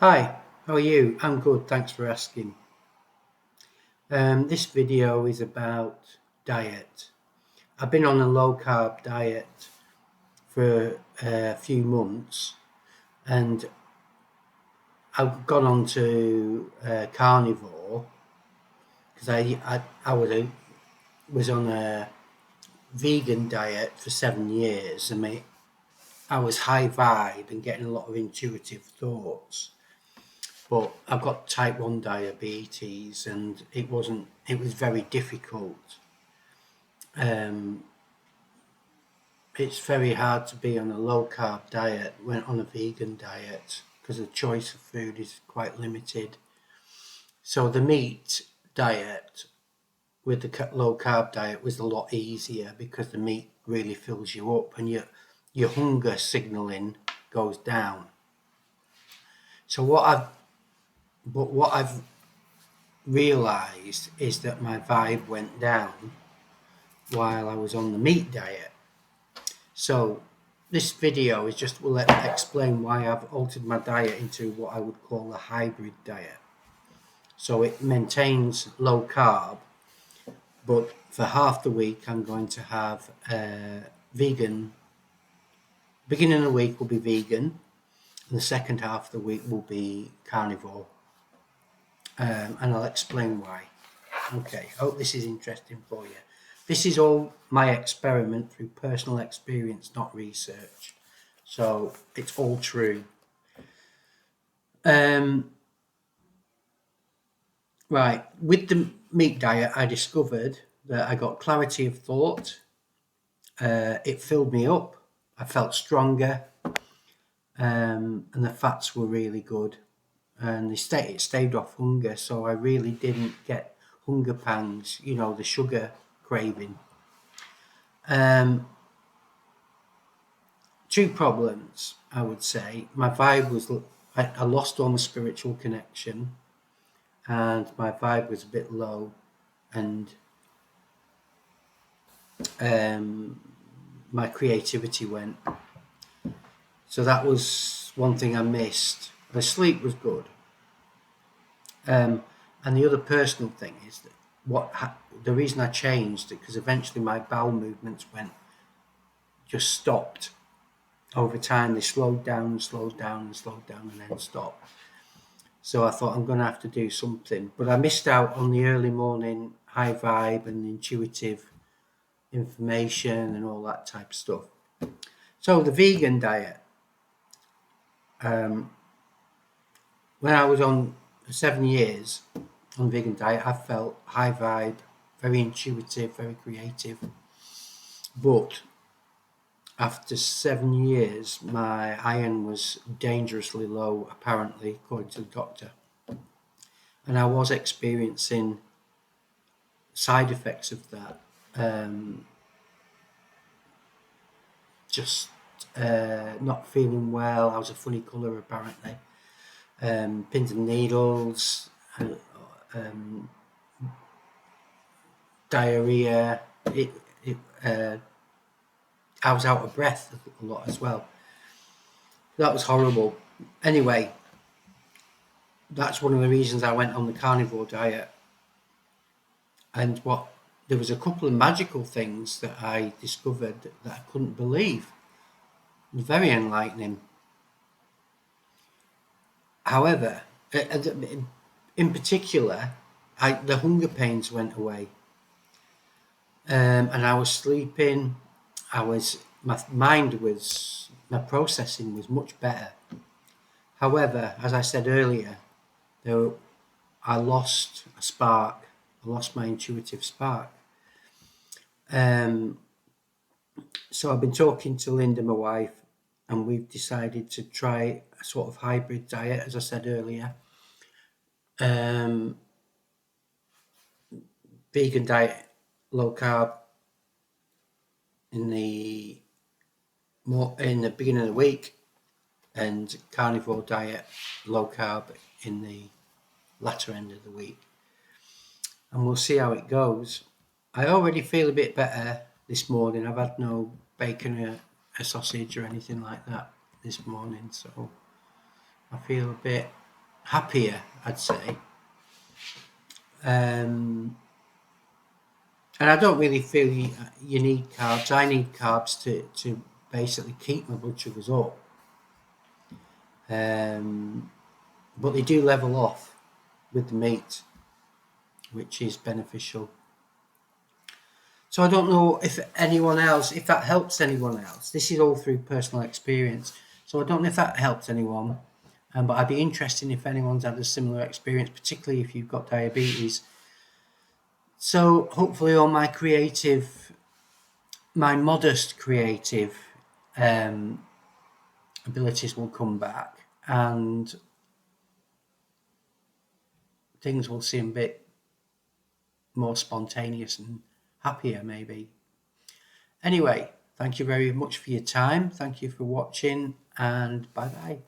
Hi, how are you? I'm good, thanks for asking. This video is about diet. I've been on a low carb diet for a few months and I've gone on to carnivore because I was on a vegan diet for 7 years and I was high vibe and getting a lot of intuitive thoughts. But I've got type 1 diabetes and it was very difficult. It's very hard to be on a low carb diet when on a vegan diet because the choice of food is quite limited. So the meat diet with the low carb diet was a lot easier because the meat really fills you up and your hunger signaling goes down. So what I've realised is that my vibe went down while I was on the meat diet. So this video is just will explain why I've altered my diet into what I would call a hybrid diet. So it maintains low carb, but for half the week I'm going to have vegan. Beginning of the week will be vegan, and the second half of the week will be carnivore. And I'll explain why. Okay, hope this is interesting for you. This is all my experiment through personal experience, not research. So it's all true. Right, with the meat diet, I discovered that I got clarity of thought. It filled me up. I felt stronger, and the fats were really good. And it staved off hunger, so I really didn't get hunger pangs. The sugar craving. Two problems, I would say. My vibe was I lost all my spiritual connection, and my vibe was a bit low, and my creativity went. So that was one thing I missed. The sleep was good, and the other personal thing is that the reason I changed it because eventually my bowel movements just stopped. Over time, they slowed down and slowed down and slowed down and then stopped. So I thought I'm going to have to do something. But I missed out on the early morning high vibe and intuitive information and all that type of stuff. So the vegan diet. When I was on 7 years on vegan diet, I felt high vibe, very intuitive, very creative. But after 7 years, my iron was dangerously low, apparently, according to the doctor. And I was experiencing side effects of that. Just not feeling well. I was a funny colour, apparently. Pins and needles, diarrhea. I was out of breath a lot as well. That was horrible. Anyway, that's one of the reasons I went on the carnivore diet. And there was a couple of magical things that I discovered that I couldn't believe. It was very enlightening. However, in particular, the hunger pains went away, and I was sleeping. My processing was much better. However, as I said earlier, I lost a spark. I lost my intuitive spark. So I've been talking to Linda, my wife, and we've decided to try a sort of hybrid diet, as I said earlier. Vegan diet, low carb in the beginning of the week, and carnivore diet, low carb in the latter end of the week. And we'll see how it goes. I already feel a bit better this morning. I've had no bacon or a sausage or anything like that this morning, so I feel a bit happier, I'd say. And I don't really feel you need carbs. I need carbs to basically keep my blood sugars up. But they do level off with the meat, which is beneficial. So I don't know if that helps anyone else. This is all through personal experience. So I don't know if that helps anyone. But I'd be interested if anyone's had a similar experience, particularly if you've got diabetes. So hopefully all my modest creative abilities will come back and things will seem a bit more spontaneous and happier maybe. Anyway, thank you very much for your time. Thank you for watching, and bye bye.